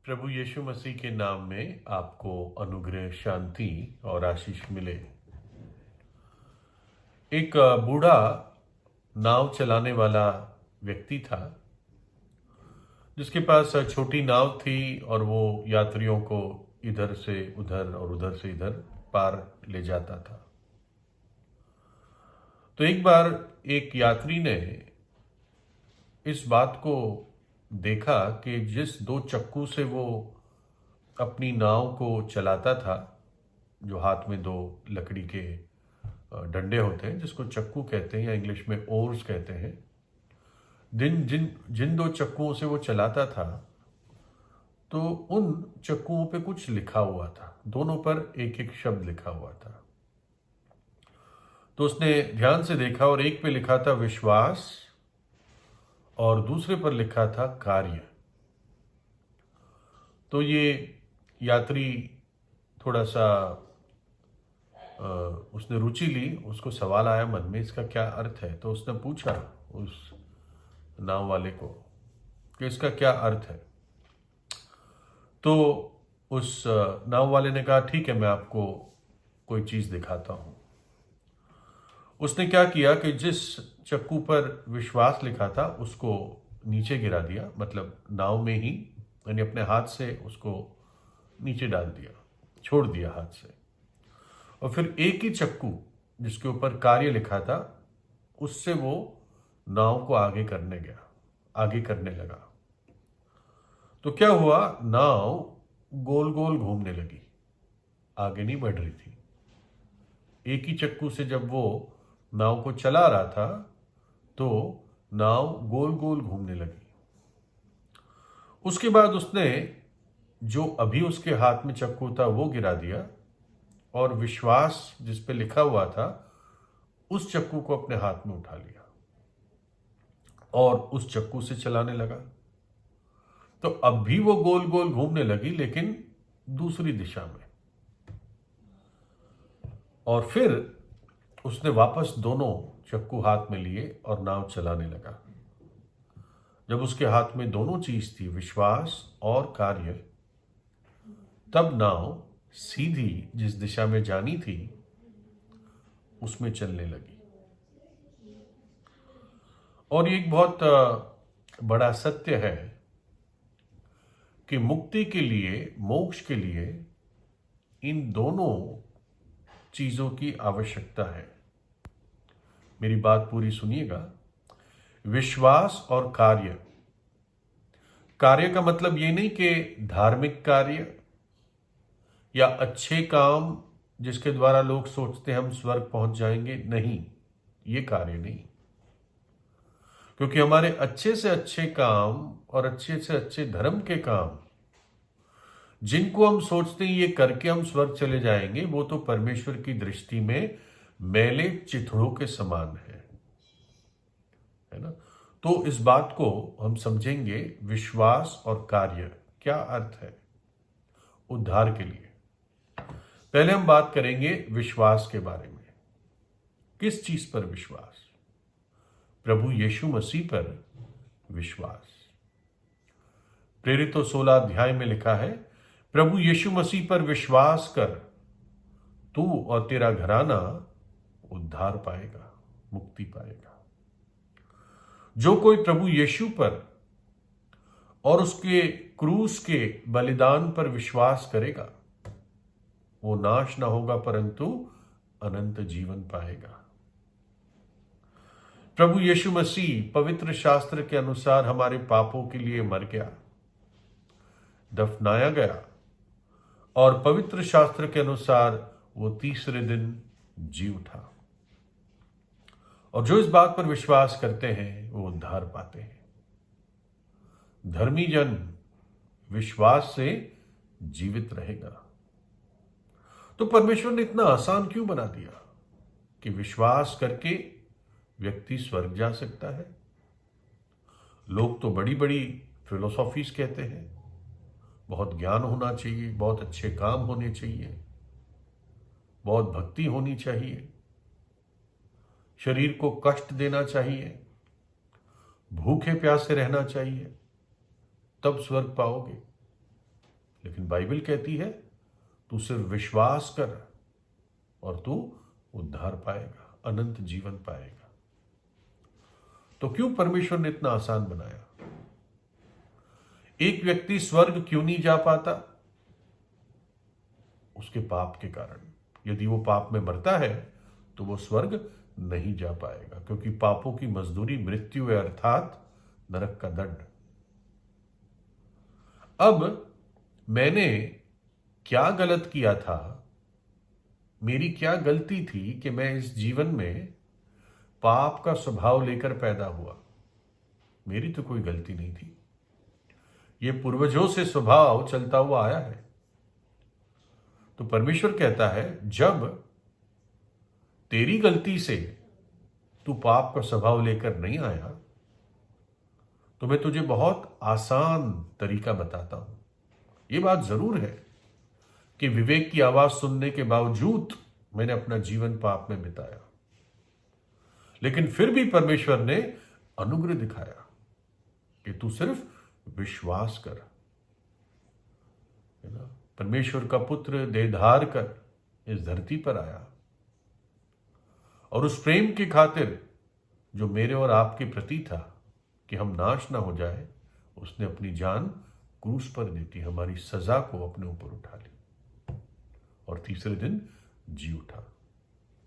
प्रभु यीशु मसीह के नाम में आपको अनुग्रह, शांति और आशीष मिले। एक बूढ़ा नाव चलाने वाला व्यक्ति था जिसके पास छोटी नाव थी और वो यात्रियों को इधर से उधर और उधर से इधर पार ले जाता था। तो एक बार एक यात्री ने इस बात को देखा कि जिस दो चक्कू से वो अपनी नाव को चलाता था, जो हाथ में दो लकड़ी के डंडे होते हैं जिसको चक्कू कहते हैं या इंग्लिश में ओर्स कहते हैं, जिन जिन जिन दो चक्कुओं से वो चलाता था, तो उन चक्कुओं पे कुछ लिखा हुआ था। दोनों पर एक एक शब्द लिखा हुआ था। तो उसने ध्यान से देखा और एक पे लिखा था विश्वास और दूसरे पर लिखा था कार्य। तो ये यात्री थोड़ा सा उसने रुचि ली, उसको सवाल आया मन में, इसका क्या अर्थ है। तो उसने पूछा उस नाव वाले को कि इसका क्या अर्थ है। तो उस नाव वाले ने कहा ठीक है, मैं आपको कोई चीज़ दिखाता हूँ। उसने क्या किया कि जिस चक्कू पर विश्वास लिखा था उसको नीचे गिरा दिया, मतलब नाव में ही, यानी अपने हाथ से उसको नीचे डाल दिया, छोड़ दिया हाथ से। और फिर एक ही चक्कू जिसके ऊपर कार्य लिखा था उससे वो नाव को आगे करने लगा। तो क्या हुआ, नाव गोल गोल घूमने लगी, आगे नहीं बढ़ रही थी। एक ही चक्कू से जब वो नाव को चला रहा था तो नाव गोल गोल घूमने लगी। उसके बाद उसने जो अभी उसके हाथ में चक्कू था वो गिरा दिया और विश्वास जिस पे लिखा हुआ था उस चक्कू को अपने हाथ में उठा लिया और उस चक्कू से चलाने लगा। तो अब भी वो गोल गोल घूमने लगी, लेकिन दूसरी दिशा में। और फिर उसने वापस दोनों चक्कू हाथ में लिए और नाव चलाने लगा। जब उसके हाथ में दोनों चीज थी, विश्वास और कार्य, तब नाव सीधी जिस दिशा में जानी थी उसमें चलने लगी। और ये एक बहुत बड़ा सत्य है कि मुक्ति के लिए, मोक्ष के लिए इन दोनों चीजों की आवश्यकता है। मेरी बात पूरी सुनिएगा। विश्वास और कार्य, कार्य का मतलब ये नहीं कि धार्मिक कार्य या अच्छे काम जिसके द्वारा लोग सोचते हैं हम स्वर्ग पहुंच जाएंगे, नहीं, ये कार्य नहीं। क्योंकि हमारे अच्छे से अच्छे काम और अच्छे से अच्छे धर्म के काम जिनको हम सोचते हैं ये करके हम स्वर्ग चले जाएंगे, वो तो परमेश्वर की दृष्टि में मैले चिथड़ों के समान है ना। तो इस बात को हम समझेंगे, विश्वास और कार्य क्या अर्थ है उद्धार के लिए। पहले हम बात करेंगे विश्वास के बारे में। किस चीज पर विश्वास? प्रभु यीशु मसीह पर विश्वास। प्रेरितों 16 अध्याय में लिखा है, प्रभु यीशु मसीह पर विश्वास कर, तू और तेरा घराना उद्धार पाएगा, मुक्ति पाएगा। जो कोई प्रभु यीशु पर और उसके क्रूस के बलिदान पर विश्वास करेगा वो नाश ना होगा परंतु अनंत जीवन पाएगा। प्रभु यीशु मसीह पवित्र शास्त्र के अनुसार हमारे पापों के लिए मर गया, दफनाया गया और पवित्र शास्त्र के अनुसार वो तीसरे दिन जी उठा। और जो इस बात पर विश्वास करते हैं वो उद्धार पाते हैं। धर्मी जन विश्वास से जीवित रहेगा। तो परमेश्वर ने इतना आसान क्यों बना दिया कि विश्वास करके व्यक्ति स्वर्ग जा सकता है? लोग तो बड़ी बड़ी फिलोसॉफीज कहते हैं, बहुत ज्ञान होना चाहिए, बहुत अच्छे काम होने चाहिए, बहुत भक्ति होनी चाहिए, शरीर को कष्ट देना चाहिए, भूखे प्यासे रहना चाहिए, तब स्वर्ग पाओगे। लेकिन बाइबल कहती है तू सिर्फ विश्वास कर और तू उद्धार पाएगा, अनंत जीवन पाएगा। तो क्यों परमेश्वर ने इतना आसान बनाया? एक व्यक्ति स्वर्ग क्यों नहीं जा पाता? उसके पाप के कारण। यदि वो पाप में मरता है तो वो स्वर्ग नहीं जा पाएगा, क्योंकि पापों की मजदूरी मृत्यु है, अर्थात नरक का दंड। अब मैंने क्या गलत किया था? मेरी क्या गलती थी कि मैं इस जीवन में पाप का स्वभाव लेकर पैदा हुआ? मेरी तो कोई गलती नहीं थी, ये पूर्वजों से स्वभाव चलता हुआ आया है। तो परमेश्वर कहता है जब तेरी गलती से तू पाप का स्वभाव लेकर नहीं आया तो मैं तुझे बहुत आसान तरीका बताता हूं। यह बात जरूर है कि विवेक की आवाज सुनने के बावजूद मैंने अपना जीवन पाप में बिताया, लेकिन फिर भी परमेश्वर ने अनुग्रह दिखाया कि तू सिर्फ विश्वास कर। है ना? परमेश्वर का पुत्र देहधार कर इस धरती पर आया और उस प्रेम की खातिर जो मेरे और आपके प्रति था कि हम नाश ना हो जाए, उसने अपनी जान क्रूस पर देती, हमारी सजा को अपने ऊपर उठा ली और तीसरे दिन जी उठा।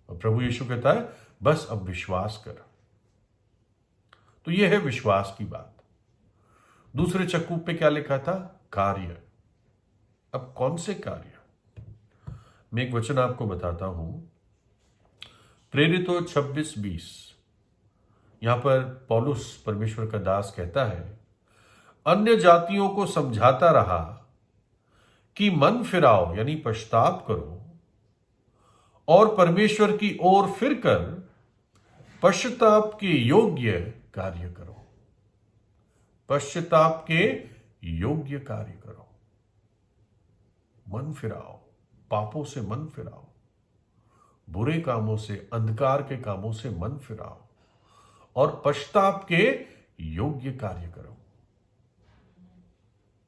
और प्रभु यीशु कहता है बस अब विश्वास कर। तो यह है विश्वास की बात। दूसरे चक्कू पे क्या लिखा था? कार्य। अब कौन से कार्य? मैं एक वचन आपको बताता हूं, प्रेरितों 26:20। यहां पर पौलुस परमेश्वर का दास कहता है, अन्य जातियों को समझाता रहा कि मन फिराओ यानी पश्चाताप करो और परमेश्वर की ओर फिरकर पश्चाताप के योग्य कार्य करो। पश्चाताप के योग्य कार्य करो। मन फिराओ, पापों से मन फिराओ, बुरे कामों से, अंधकार के कामों से मन फिराओ और पश्चाताप के योग्य कार्य करो।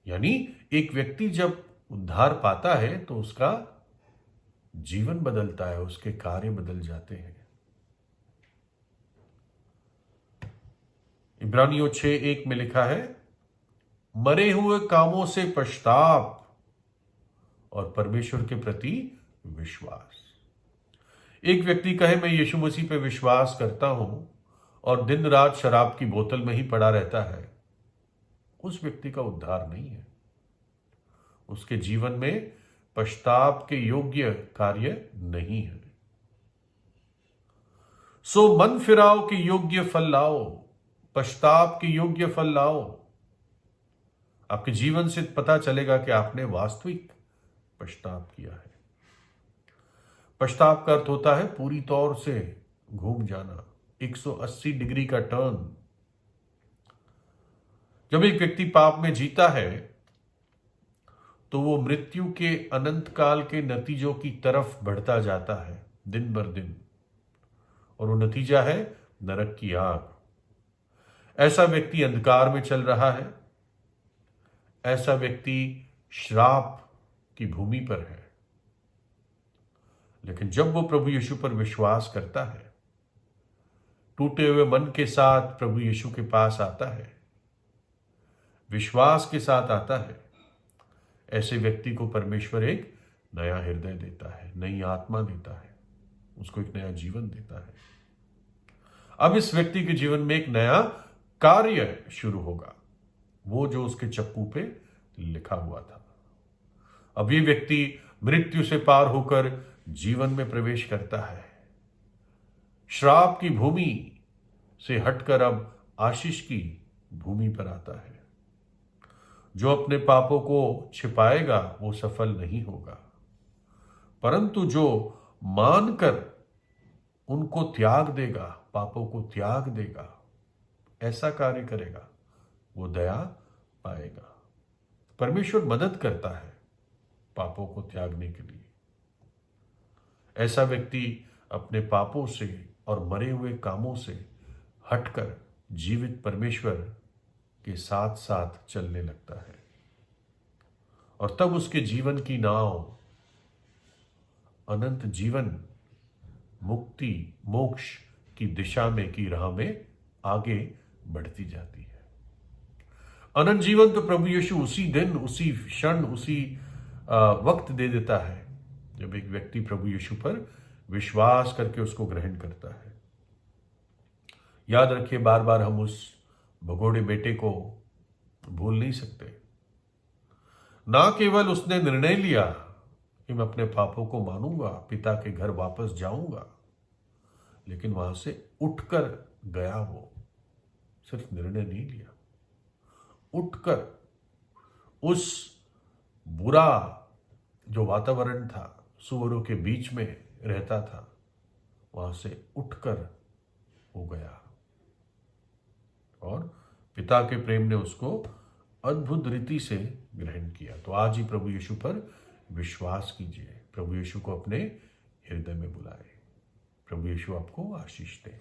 यानी एक व्यक्ति जब उद्धार पाता है तो उसका जीवन बदलता है, उसके कार्य बदल जाते हैं। इब्रानियों 6:1 में लिखा है, मरे हुए कामों से पश्चाताप और परमेश्वर के प्रति विश्वास। एक व्यक्ति कहे मैं यीशु मसीह पे विश्वास करता हूं और दिन रात शराब की बोतल में ही पड़ा रहता है, उस व्यक्ति का उद्धार नहीं है। उसके जीवन में पश्चाताप के योग्य कार्य नहीं है। सो मन फिराओ के योग्य फल लाओ, पश्चाताप के योग्य फल लाओ। आपके जीवन से पता चलेगा कि आपने वास्तविक पश्चाताप किया है। पश्चाताप का अर्थ होता है पूरी तौर से घूम जाना, 180 डिग्री का टर्न। जब एक व्यक्ति पाप में जीता है तो वो मृत्यु के अनंत काल के नतीजों की तरफ बढ़ता जाता है दिन बर दिन, और वो नतीजा है नरक की आग। ऐसा व्यक्ति अंधकार में चल रहा है, ऐसा व्यक्ति श्राप की भूमि पर है। लेकिन जब वो प्रभु यीशु पर विश्वास करता है, टूटे हुए मन के साथ प्रभु यीशु के पास आता है, विश्वास के साथ आता है, ऐसे व्यक्ति को परमेश्वर एक नया हृदय देता है, नई आत्मा देता है, उसको एक नया जीवन देता है। अब इस व्यक्ति के जीवन में एक नया कार्य शुरू होगा, वो जो उसके चक्कू पे लिखा हुआ था। अब ये व्यक्ति मृत्यु से पार होकर जीवन में प्रवेश करता है, श्राप की भूमि से हटकर अब आशीष की भूमि पर आता है। जो अपने पापों को छिपाएगा वो सफल नहीं होगा, परंतु जो मानकर उनको त्याग देगा, पापों को त्याग देगा, ऐसा कार्य करेगा, वो दया पाएगा। परमेश्वर मदद करता है पापों को त्यागने के लिए। ऐसा व्यक्ति अपने पापों से और मरे हुए कामों से हटकर जीवित परमेश्वर के साथ साथ चलने लगता है और तब उसके जीवन की नाव अनंत जीवन, मुक्ति, मोक्ष की दिशा में, की राह में आगे बढ़ती जाती है। अनंत जीवन तो प्रभु यीशु उसी दिन, उसी क्षण, उसी वक्त दे देता है जब एक व्यक्ति प्रभु यीशु पर विश्वास करके उसको ग्रहण करता है। याद रखिए, बार बार हम उस भगोड़े बेटे को भूल नहीं सकते। ना केवल उसने निर्णय लिया कि मैं अपने पापों को मानूंगा, पिता के घर वापस जाऊंगा, लेकिन वहां से उठकर गया। वो सिर्फ निर्णय नहीं लिया, उठकर उस बुरा जो वातावरण था, सुअरों के बीच में रहता था, वहां से उठकर हो गया और पिता के प्रेम ने उसको अद्भुत रीति से ग्रहण किया। तो आज ही प्रभु यीशु पर विश्वास कीजिए, प्रभु यीशु को अपने हृदय में बुलाए। प्रभु यीशु आपको आशीष दे।